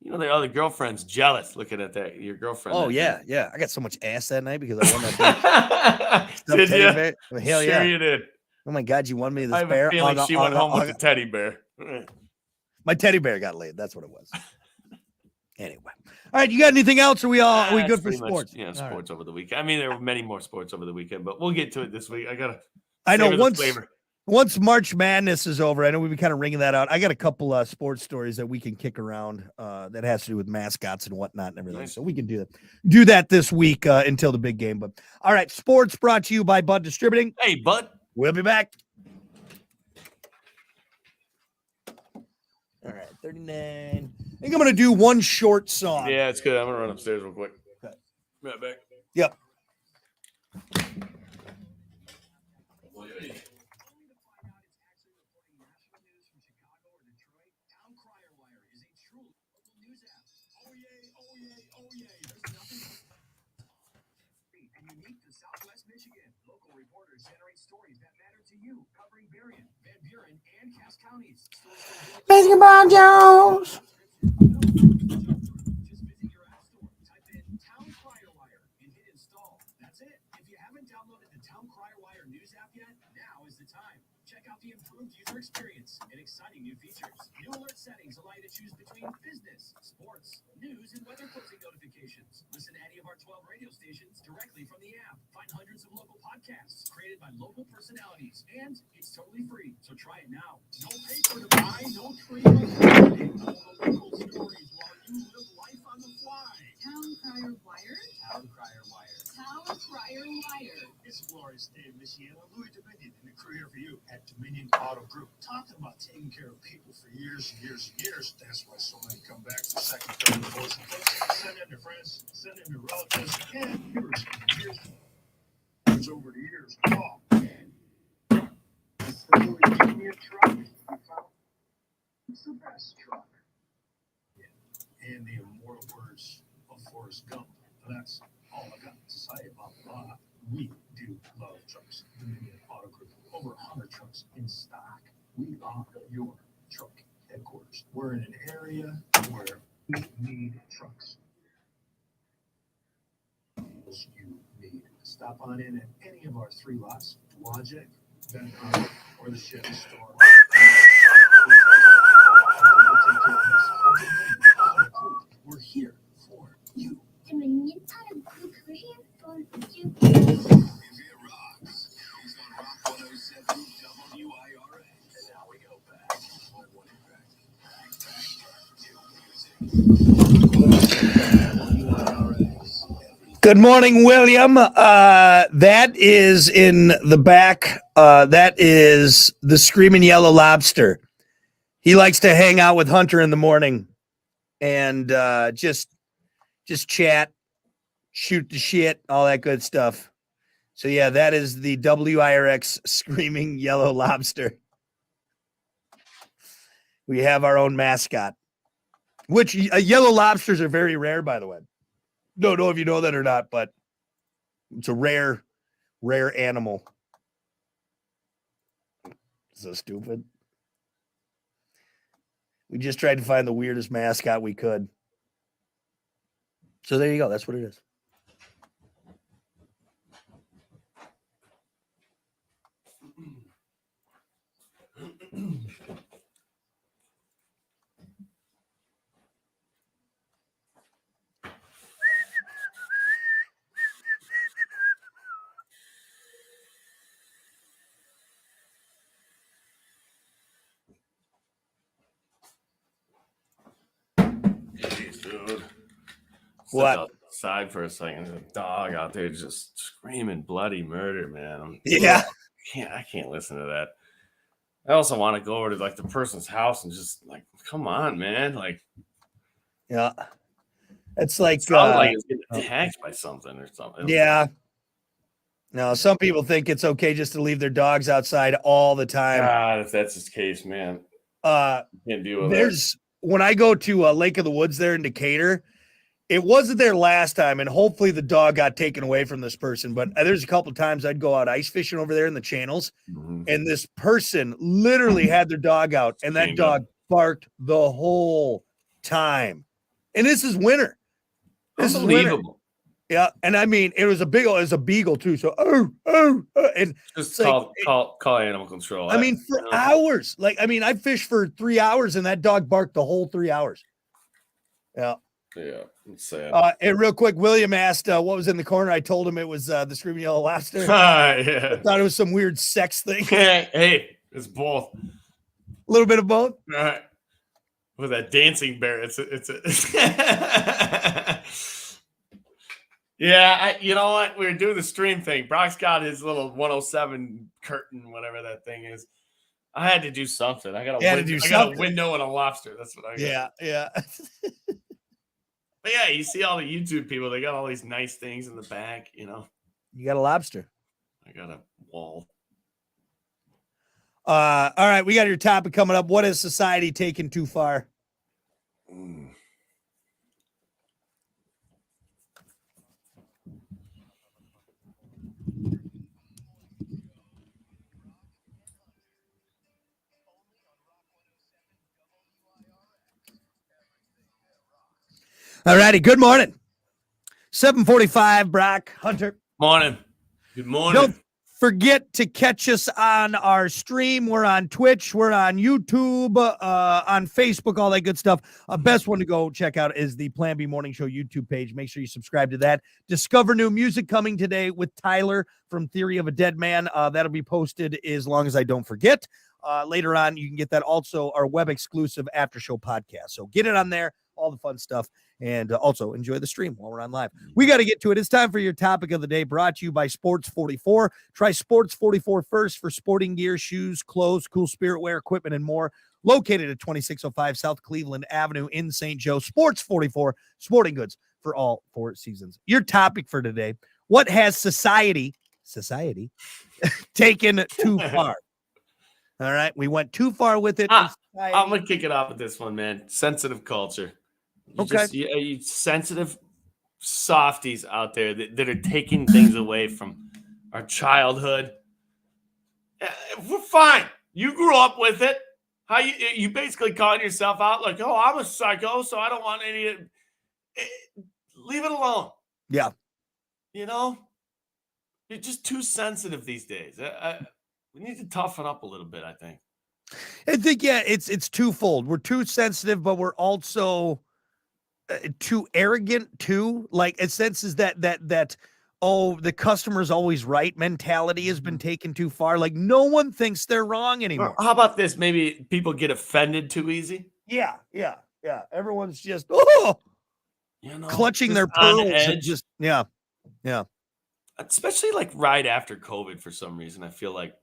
You know, the other girlfriend's jealous looking at that. Your girlfriend. Oh yeah. I got so much ass that night because I won that. Did you? Bear. Hell sure yeah, you did. Oh my God, you won me this I have bear. A feeling she went home with the teddy bear. My teddy bear got laid. That's what it was. Anyway. All right. You got anything else? Are we good for sports? Much, sports over the weekend. I mean, there were many more sports over the weekend, but we'll get to it this week. I know once March Madness is over, I know we've been kind of ringing that out. I got a couple sports stories that we can kick around that has to do with mascots and whatnot and everything. Nice. So we can do that this week until the big game. But all right. Sports brought to you by Bud Distributing. Hey, Bud. We'll be back. All right, 39. I think I'm going to do one short song. Yeah, it's good. I'm going to run upstairs real quick. Okay. Right back. Yep. Southwest Michigan. Local reporters generate stories that matter to you, covering Berrien, Van Buren, and Cass counties. Basketball Jones. Just visit your app store, type in Town Crier Wire, and hit install. That's it. If you haven't downloaded the Town Crier Wire news app yet, now is the time. Check out the improved user experience and exciting new features. New alert settings allow you to choose between business, sports, news, and weather closing notifications. Listen to any of our 12 radio stations directly from the app. Find hundreds of local podcasts created by local personalities, and it's totally free. So try it now. No paper to buy, no tree. All the local stories while you live life on the fly. Town Crier Wire? Town Crier Wire. Town Crier Wire. It's Flores Day, Michigan. Louis Dominion, and a career for you at Dominion Auto Group. Talking about taking care of people for years and years and years. That's why so many come back for second, third, and fourth. Send in their friends, send in their relatives, and years over the years. Oh, man. So you give me a truck. It's the best truck. Yeah. And the immortal words of Forrest Gump. That's all I got to say about that. We do love trucks. Dominion Auto Group. Over 100 trucks in stock. We are your truck headquarters. We're in an area where we need trucks. You need. Stop on in at any of our 3 lots, Logic, Benham, or the Chevy store. We're here for you. Dominion Auto Group, we're here for you. If it rocks, it's on Rock 107 WIRA. And now we go back. One back. Good morning, William. That is in the back. That is the Screaming Yellow Lobster. He likes to hang out with Hunter in the morning and just chat, shoot the shit, all that good stuff. So yeah, that is the WIRX Screaming Yellow Lobster. We have our own mascot, which yellow lobsters are very rare, by the way. Don't know if you know that or not, but it's a rare animal. So stupid. We just tried to find the weirdest mascot we could. So there you go. That's what it is. Jeez, dude. What? Outside for a second. There's a dog out there just screaming bloody murder, man. Yeah. I can't listen to that. I also want to go over to like the person's house and just like, come on, man. Like, Yeah. It's like, like it's getting attacked by something or something. Yeah. No, some people think it's okay just to leave their dogs outside all the time. God, if that's the case, man. Can't deal with that. When I go to Lake of the Woods there in Decatur, it wasn't there last time, and hopefully the dog got taken away from this person. But there's a couple of times I'd go out ice fishing over there in the channels, and this person literally had their dog out, and that dog barked the whole time. And this is winter. This is winter. Yeah, and I mean, it was a beagle too. So, and just call animal control. I mean, for hours. Like, I mean, I fished for 3 hours, and that dog barked the whole 3 hours. Yeah. Yeah, it's sad. And real quick, William asked what was in the corner. I told him it was the Screaming Yellow Lobster. Yeah. I thought it was some weird sex thing. Hey, it's both. A little bit of both. All right. With that dancing bear, it's yeah. You know what? We were doing the stream thing. Brock's got his little 107 curtain, whatever that thing is. I had to do something. I got You had to do I got a something. window and a lobster. That's what I got. Yeah. But yeah, you see all the YouTube people, they got all these nice things in the back, you know. You got a lobster. I got a wall. All right, we got your topic coming up. What has society taken too far? All righty, good morning. 7:45, Brock Hunter. Morning. Good morning. Don't forget to catch us on our stream. We're on Twitch, we're on YouTube, on Facebook, all that good stuff. Best one to go check out is the Plan B Morning Show YouTube page. Make sure you subscribe to that. Discover new music coming today with Tyler from Theory of a Dead Man. That'll be posted as long as I don't forget. Later on, you can get that also our web exclusive after show podcast. So get it on there, all the fun stuff. And also enjoy the stream while we're on live. We got to get to it. It's time for your topic of the day, brought to you by Sports 44. Try Sports 44 first for sporting gear, shoes, clothes, cool spirit wear, equipment, and more. Located at 2605 South Cleveland Avenue in St. Joe. Sports 44, sporting goods for all 4 seasons. Your topic for today, what has society taken too far? All right, we went too far with it. I'm going to kick it off with this one, man. Sensitive culture. Okay. You sensitive softies out there that are taking things away from our childhood. We're fine. You grew up with it. How you basically calling yourself out like, oh, I'm a psycho, so I don't want any. Leave it alone. Yeah. You know, you're just too sensitive these days. We need to toughen up a little bit, I think. I think, yeah, it's twofold. We're too sensitive, but we're also too arrogant too. Like it senses that oh, the customer's always right mentality has been taken too far. Like no one thinks they're wrong anymore. How about this? Maybe people get offended too easy. Yeah. Everyone's just clutching just their on pearls. edge. And just yeah. Especially like right after COVID for some reason. I feel like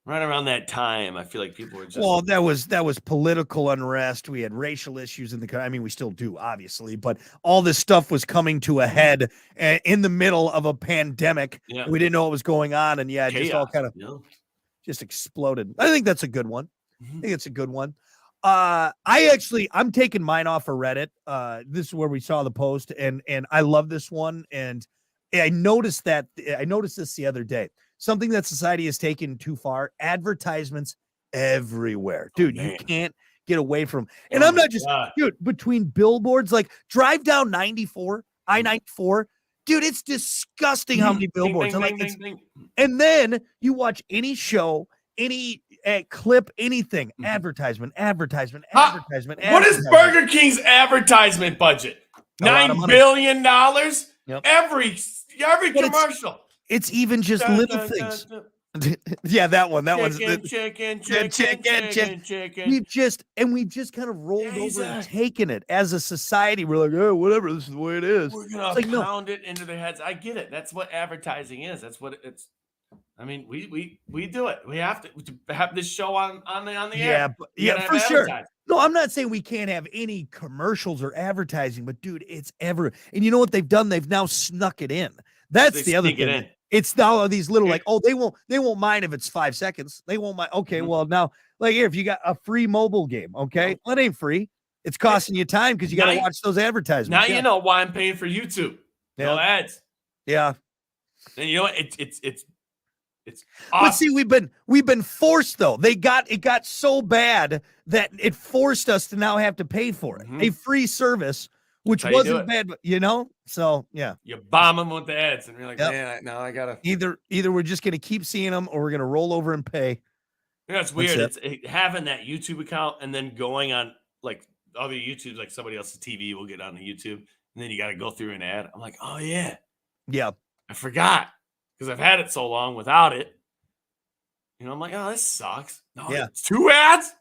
right around that time, I feel like people were just well, that was political unrest. We had racial issues in the country. I mean, we still do, obviously, but all this stuff was coming to a head in the middle of a pandemic. Yeah. We didn't know what was going on, and chaos, just all kind of just exploded. I think that's a good one. I think it's a good one. I'm taking mine off of Reddit. This is where we saw the post, and I love this one. And I noticed this the other day. Something that society has taken too far, advertisements everywhere. Dude, you can't get away from, and I'm not just, dude, between billboards, like drive down 94, I-94, dude, it's disgusting how many billboards. And then you watch any show, any clip, anything, advertisement. What is Burger King's advertisement budget? $9 billion? Yep. Every But commercial. It's even just little things. Yeah, that one. That one's chicken. We've just kind of rolled over and taken it as a society. We're like, oh, whatever. This is the way it is. We're gonna pound it into their heads. I get it. That's what advertising is. That's what it's. I mean, we do it. We have to have this show on the air. Yeah, for sure. No, I'm not saying we can't have any commercials or advertising, but dude, it's ever. And you know what they've done? They've now snuck it in. That's the other thing. It's now these little like, oh, they won't mind if it's 5 seconds. They won't mind. Okay, well now, like here, if you got a free mobile game, okay, well, it ain't free. It's costing you time because you got to watch those advertisements. Now you know why I'm paying for YouTube. No ads. Yeah. And you know what? It's awesome. But see, we've been forced though. It got so bad that it forced us to now have to pay for it. A free service, which wasn't bad, but so yeah. You bomb them with the ads, and you're like, man, now I gotta. Either we're just gonna keep seeing them, or we're gonna roll over and pay. Yeah, it's weird. It's having that YouTube account and then going on like other YouTubes, like somebody else's TV will get on the YouTube, and then you got to go through an ad. I'm like, oh yeah, I forgot because I've had it so long without it. I'm like, oh, this sucks. No, it's 2 ads.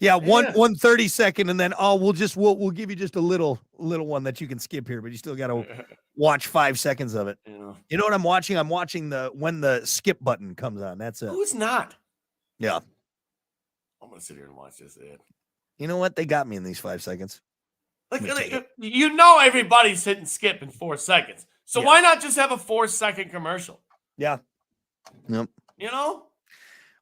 Yeah, one Yeah. 1 30-second, and then we'll give you just a little one that you can skip here, but you still got to watch 5 seconds of it. You know what I'm watching? I'm watching when the skip button comes on. That's it. Who's not? Yeah. I'm gonna sit here and watch this ad. You know what? They got me in these 5 seconds. Like, Let me take you know, everybody's hitting skip in 4 seconds. So Yeah. why not just have a 4-second commercial? Yeah. Yep. You know?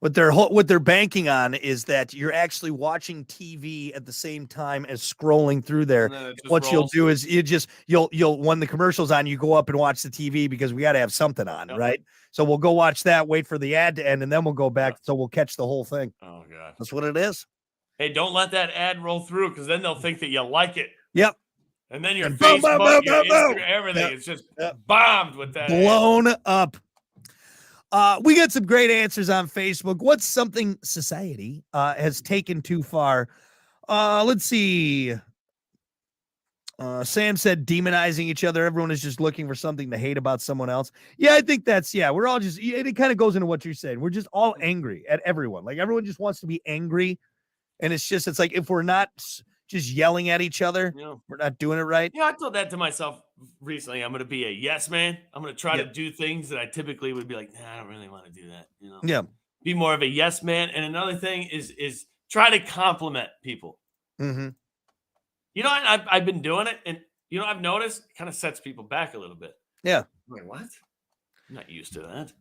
What they're banking on is that you're actually watching TV at the same time as scrolling through there. And then it just What you'll rolls. do is you'll when the commercial's on, you go up and watch the TV because we got to have something on, Yep. right? So we'll go watch that, wait for the ad to end, and then we'll go back. So we'll catch the whole thing. Oh god. That's what it is. Hey, don't let that ad roll through because then they'll think that you like it. Yep. And then your And boom, Facebook, boom, boom, your boom, boom. Instagram, everything Yep. is just Yep. bombed with that. ad. Blown up. We got some great answers on Facebook. What's something society has taken too far? Let's see. Sam said demonizing each other. Everyone is just looking for something to hate about someone else. Yeah, I think we're all just, it kind of goes into what you're saying. We're just all angry at everyone. Like everyone just wants to be angry. And it's like, if we're not just yelling at each other, You know? we're not doing it right. I told that to myself recently. I'm going to be a yes man. I'm going to try to do things that I typically would be like, nah, I don't really want to do that. You know? Yeah. Be more of a yes man. And another thing is try to compliment people. Mm-hmm. You know, I've been doing it, and you know, I've noticed it kind of sets people back a little bit. Yeah. I'm like, what? I'm not used to that.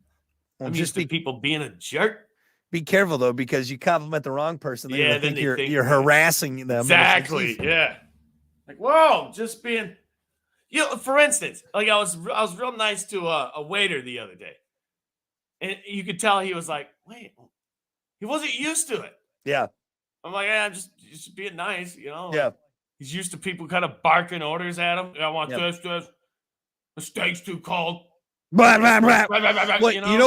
Well, I'm just used to people being a jerk. be careful though, because you compliment the wrong person. They're Yeah, gonna then think they think- you're harassing them. and it's like, Exactly. Yeah. Like, whoa, just being. You know, for instance, like I was real nice to a waiter the other day, and you could tell he was like, wait, he wasn't used to it. Yeah. I'm like, yeah, I'm just being nice, you know. Yeah. He's used to people kind of barking orders at him. I want Yep. this. The steak's too cold. Blah, blah, blah. Blah, blah, blah, blah, Well, you you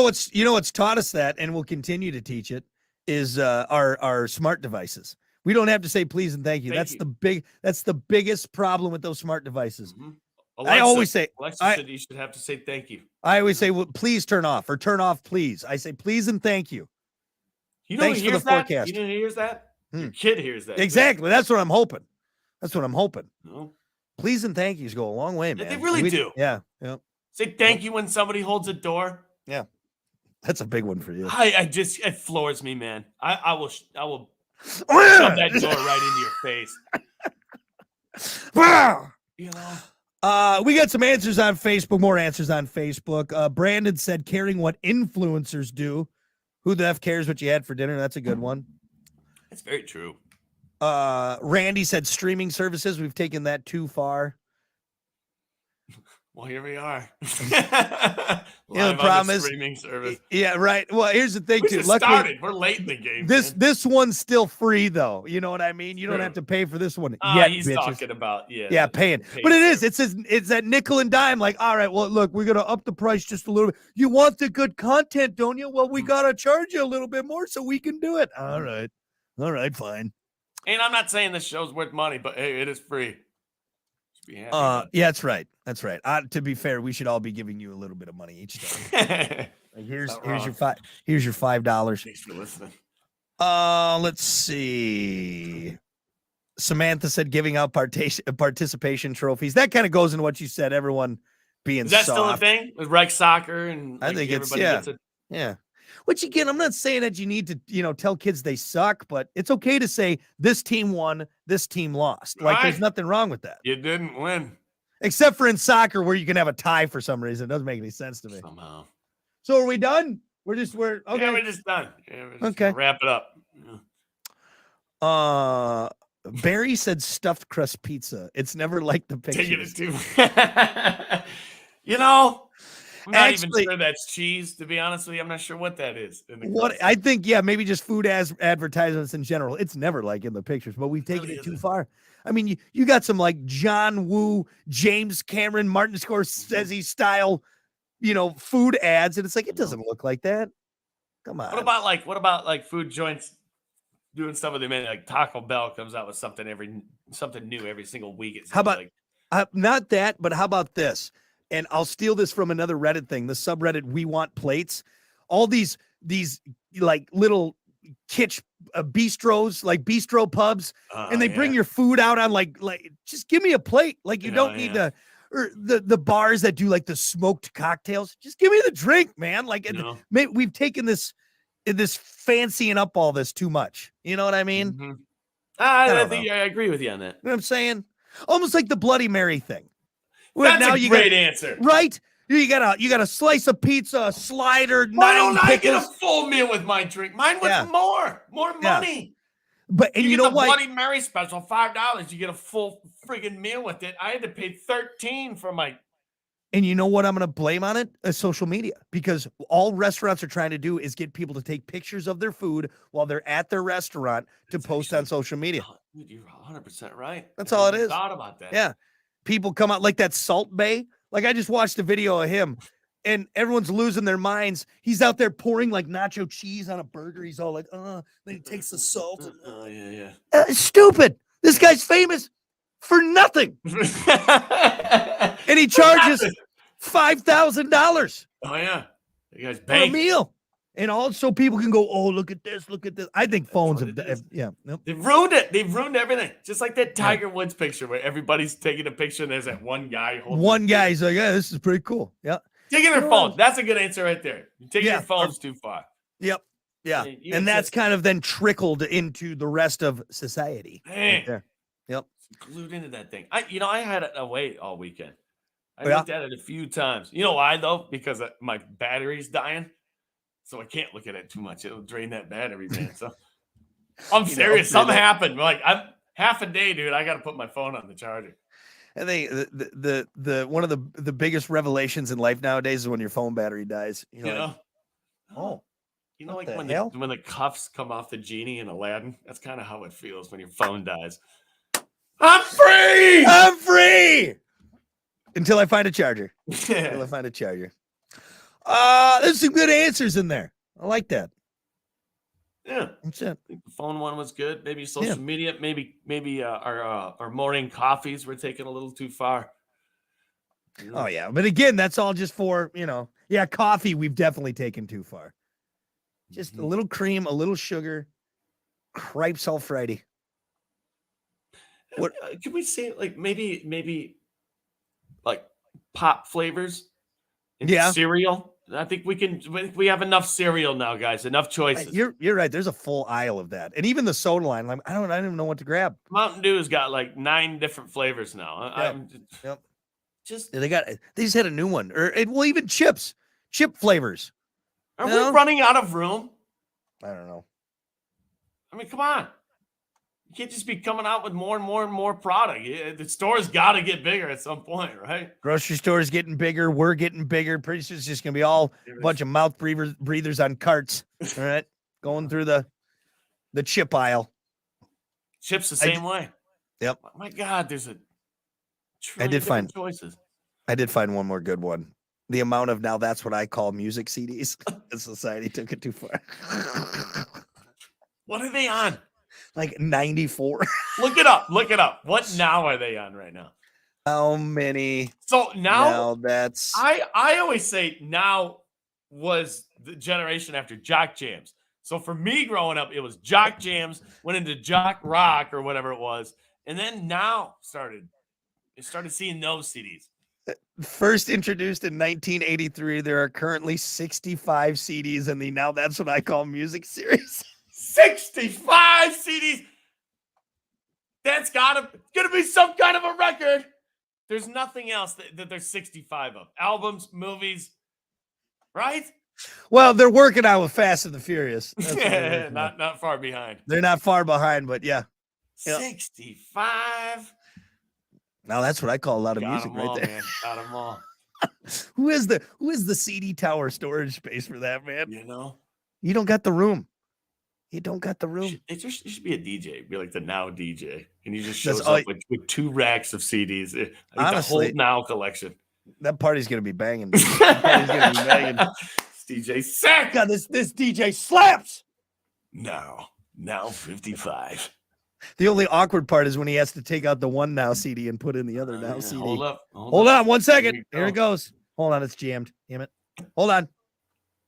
know what's taught us that, and will continue to teach it, is our smart devices. We don't have to say please and thank you. Thank That's the biggest problem with those smart devices. Mhm. I always say, Alexa said you should have to say thank you. I always say, well, please turn off, or turn off, please. I say please and thank you. You know Thanks who for the hears that? forecast. You know who hears that? Hmm. Your kid hears that. too. Exactly. That's what I'm hoping. No. Please and thank yous go a long way, Yeah, man. they really do. Yeah. Yeah. Say thank you when somebody holds a door. That's a big one for you. It floors me, man. I will shove that door right into your face. Wow. You know? We got some answers on Facebook, more answers on Facebook. Brandon said caring what influencers do. Who the F cares what you had for dinner? That's a good one. It's very true. Randy said streaming services. We've taken that too far. Well, here we are. The problem is- streaming service. Yeah, right. Well, here's the thing, We too. just Luckily, started. We're late in the game. man. this one's still free, though. You know what I mean? You don't True. have to pay for this one Oh, yet, he's bitches. talking about Yeah, paying. paid But it is. service. It's that nickel and dime. Like, all right, well, look, we're gonna up the price just a little bit. You want the good content, don't you? Well, we gotta charge you a little bit more so we can do it. All right, fine. And I'm not saying this show's worth money, but hey, it is free. Should be happy about Yeah, that's right. That's right. To be fair, we should all be giving you a little bit of money each time. it. Like, Not here's your wrong. here's your $5. Thanks for listening. Let's see. Samantha said giving out participation trophies. That kind of goes into what you said. Everyone being Is that still a soft. thing with rec soccer? And I like, think it's- everybody yeah. gets a- Yeah. Which again, I'm not saying that you need to, tell kids they suck, but it's okay to say this team won, this team lost. Like there's Right. nothing wrong with that. You didn't win Except for in soccer where you can have a tie for some reason. It doesn't make any sense to me. somehow. So are we done? We're okay. Yeah, we're just done. Yeah, we're just Okay. gonna wrap it up. Yeah. Barry said stuffed crust pizza. It's never like the Taking pictures. it too. You know, I'm not Actually- even sure that's cheese. To be honest with you, I'm not sure what that is. In the What crust. I think, maybe just food as advertisements in general. It's never like in the pictures, but we've taken really it too isn't. far. I mean, you got some like John Woo, James Cameron, Martin Scorsese style, food ads, and it's like it doesn't look like that. Come on. What about like food joints doing stuff with them? Like Taco Bell comes out with something new every single week. It How seems about- like. Not that, but how about this? And I'll steal this from another Reddit thing, the subreddit We Want Plates. All these like little kitsch bistros, like bistro pubs, and they bring your food out on like just give me a plate. Like you don't need to, or the bars that do like the smoked cocktails. Just give me the drink, man. Like we've taken this fancying up all this too much. You know what I mean? Mm-hmm. I think I agree with you on that. You know what I'm saying? Almost like the Bloody Mary thing. That's now a great answer. Right? You got a slice of pizza, a slider, Why don't I get a full meal with my drink? Mine was more money. But and you know what? Bloody Mary special, $5. You get a full friggin' meal with it. I had to pay $13 for my. And you know what I'm going to blame on it? Social media, because all restaurants are trying to do is get people to take pictures of their food while they're at their restaurant to post on social media. You're 100% right. That's all it is. Thought about that. Yeah. People come out like that Salt Bae. Like I just watched a video of him and everyone's losing their minds. He's out there pouring like nacho cheese on a burger. He's all like, then he takes the salt. And, stupid. This guy's famous for nothing. And he charges $5,000. Oh, yeah. You guys for a meal. And also people can go, oh, look at this. Look at this. I think phones have They've ruined it. They've ruined everything. Just like that Tiger Woods picture where everybody's taking a picture and there's that one guy holding one guy's like, yeah, this is pretty cool. Yeah. Taking their phones. That's a good answer right there. You're taking your phones too far. Yep. Yeah. And that's kind of then trickled into the rest of society. Man. Right. Yep. Glued into that thing. I had it away all weekend. I looked at it a few times. You know why though? Because my battery's dying. So I can't look at it too much. It'll drain that battery, man. So I'm serious. Something happened. Like I'm half a day, dude. I got to put my phone on the charger. I think the one of the biggest revelations in life nowadays is when your phone battery dies. You know? Like when the cuffs come off the genie in Aladdin. That's kind of how it feels when your phone dies. I'm free. I'm free. Until I find a charger. Until I find a charger. There's some good answers in there. I like that. Yeah, that's it. I think the phone one was good. Maybe social media. Maybe our morning coffees were taken a little too far. Oh yeah, but again, that's all just for coffee. We've definitely taken too far. Just a little cream, a little sugar, cripes all Friday. What can we say? Like maybe like pop flavors. Cereal. I think we have enough cereal now, guys. Enough choices. You're right. There's a full aisle of that. And even the soda line, like I don't even know what to grab. Mountain Dew's got like 9 different flavors now. They just had a new one. Even chip flavors. Are we running out of room? I don't know. I mean, come on. You can't just be coming out with more and more and more product. The store's got to get bigger at some point, right? Grocery store's getting bigger. We're getting bigger. Pretty soon it's just going to be all a bunch of mouth breathers on carts. All right. Going through the chip aisle. Chips the same way. Yep. Oh my God, there's a trillion different choices. I did find one more good one. The amount of now that's what I call music CDs. Society took it too far. What are they on? Like 94. Look it up. What now are they on right now? How many? So now that's I always say now was the generation after Jock Jams. So for me growing up, it was Jock Jams, went into Jock Rock or whatever it was, and then now started seeing those CDs. First introduced in 1983, there are currently 65 CDs in the Now That's What I Call Music series. 65 CDs. That's gonna be some kind of a record. There's nothing else that there's 65 of. Albums, movies, right? Well, they're working out with Fast and the Furious. Not far behind. They're not far behind, but yeah. 65. Now that's what I call a lot of music right there. Man. Got them all. Who is the CD tower storage space for that, man? You don't got the room. You don't got the room. You should be a DJ. Be like the Now DJ. And he just shows up with 2 racks of CDs. Honestly, the whole Now collection. That party's going to be banging. This DJ sick. God, this DJ slaps. Now 55. The only awkward part is when he has to take out the one Now CD and put in the other Now CD. Hold up. Hold on 1 second. Here it goes. Hold on. It's jammed. Damn it. Hold on.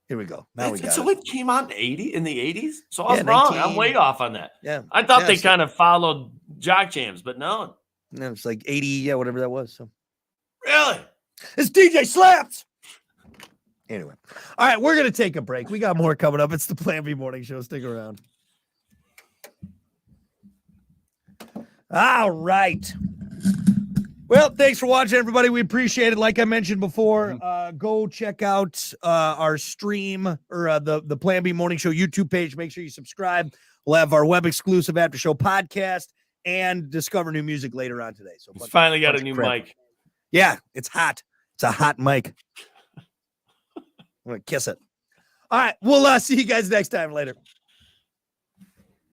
Here we go. Now we got so it. it came out in the 80s? So I was Yeah, wrong. 19 I'm way off on that. Yeah. I thought Yeah, they so- kind of followed Jock Jams, but no. No, it's like 80, yeah, whatever that was. So Really? it's DJ Slaps. Anyway. All right, we're gonna take a break. We got more coming up. It's the Plan B Morning Show. Stick around. All right. Well, thanks for watching, everybody. We appreciate it. Like I mentioned before, go check out our stream or the Plan B Morning Show YouTube page. Make sure you subscribe. We'll have our web exclusive after show podcast and discover new music later on today. So It's finally got bunch a of new crap. mic. Yeah, it's hot. It's a hot mic. I'm gonna kiss it. All right, we'll see you guys next time. Later.